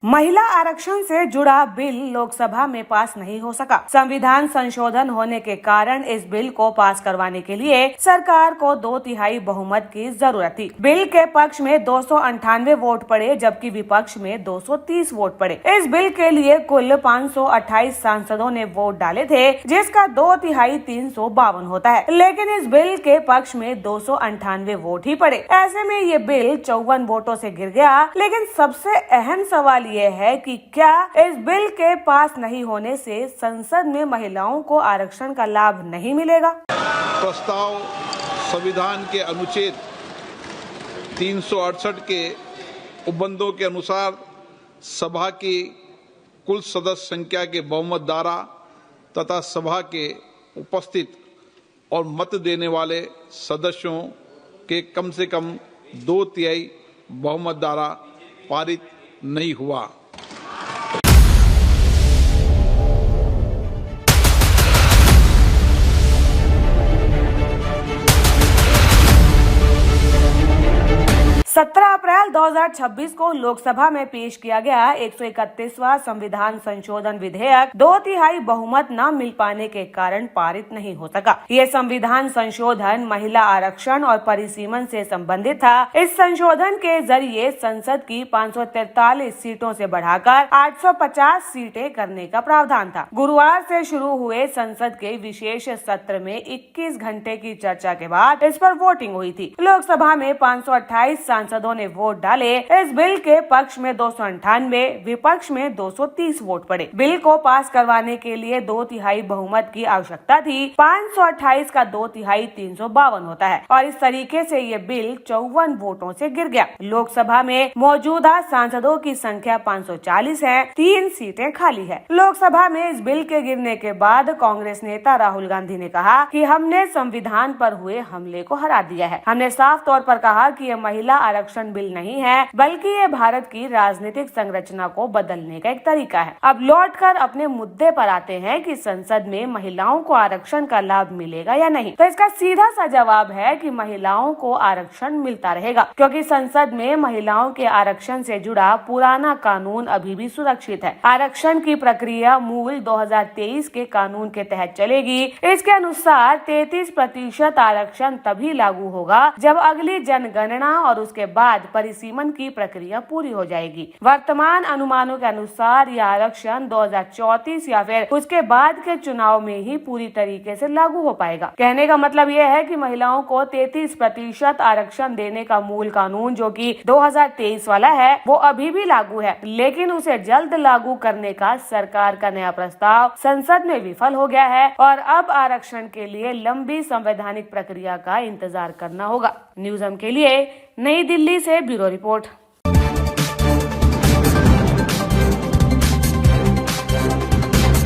महिला आरक्षण से जुड़ा बिल लोकसभा में पास नहीं हो सका। संविधान संशोधन होने के कारण इस बिल को पास करवाने के लिए सरकार को 2/3 बहुमत की जरूरत थी। बिल के पक्ष में 298 वोट पड़े, जबकि विपक्ष में 230 वोट पड़े। इस बिल के लिए कुल 528 सांसदों ने वोट डाले थे, जिसका 2/3 352 होता है। लेकिन इस बिल के पक्ष में 298 वोट ही पड़े। ऐसे में ये बिल 54 वोटों से गिर गया। लेकिन सबसे अहम सवाल ये है कि क्या इस बिल के पास नहीं होने से संसद में महिलाओं को आरक्षण का लाभ नहीं मिलेगा? प्रस्ताव संविधान के अनुच्छेद 368 के उपबंधों के अनुसार सभा की कुल सदस्य संख्या के बहुमत द्वारा तथा सभा के उपस्थित और मत देने वाले सदस्यों के कम से कम 2/3 बहुमत द्वारा पारित नहीं हुआ। अप्रैल 2026 को लोकसभा में पेश किया गया 131वां संविधान संशोधन विधेयक 2/3 बहुमत न मिल पाने के कारण पारित नहीं हो सका। ये संविधान संशोधन महिला आरक्षण और परिसीमन से संबंधित था। इस संशोधन के जरिए संसद की 543 सीटों से बढ़ाकर 850 सीटें करने का प्रावधान था। गुरुवार से शुरू हुए संसद के विशेष सत्र में 21 घंटे की चर्चा के बाद इस पर वोटिंग हुई थी। लोकसभा में 528 सांसदों ने वोट डाले। इस बिल के पक्ष में 298, विपक्ष में 230 वोट पड़े। बिल को पास करवाने के लिए 2/3 बहुमत की आवश्यकता थी। 528 का 2/3 352 होता है और इस तरीके से ये बिल 54 वोटों से गिर गया। लोकसभा में मौजूदा सांसदों की संख्या 540 है, 3 सीटें खाली है। लोकसभा में इस बिल के गिरने के बाद कांग्रेस नेता राहुल गांधी ने कहा कि हमने संविधान पर हुए हमले को हरा दिया है। हमने साफ तौर पर कहा कि यह महिला आरक्षण बिल नहीं है, बल्कि ये भारत की राजनीतिक संरचना को बदलने का एक तरीका है। अब लौटकर अपने मुद्दे पर आते हैं कि संसद में महिलाओं को आरक्षण का लाभ मिलेगा या नहीं। तो इसका सीधा सा जवाब है कि महिलाओं को आरक्षण मिलता रहेगा, क्योंकि संसद में महिलाओं के आरक्षण से जुड़ा पुराना कानून अभी भी सुरक्षित है। आरक्षण की प्रक्रिया मूल 2023 के कानून के तहत चलेगी। इसके अनुसार 33% आरक्षण तभी लागू होगा जब अगली जनगणना और उसके बाद परिसीमन की प्रक्रिया पूरी हो जाएगी। वर्तमान अनुमानों के अनुसार यह आरक्षण 2034 या फिर उसके बाद के चुनाव में ही पूरी तरीके से लागू हो पाएगा। कहने का मतलब यह है कि महिलाओं को 33% आरक्षण देने का मूल कानून, जो कि 2023 वाला है, वो अभी भी लागू है, लेकिन उसे जल्द लागू करने का सरकार का नया प्रस्ताव संसद में विफल हो गया है और अब आरक्षण के लिए लंबी संवैधानिक प्रक्रिया का इंतजार करना होगा। न्यूज़ हम के लिए नई दिल्ली से ब्यूरो रिपोर्ट।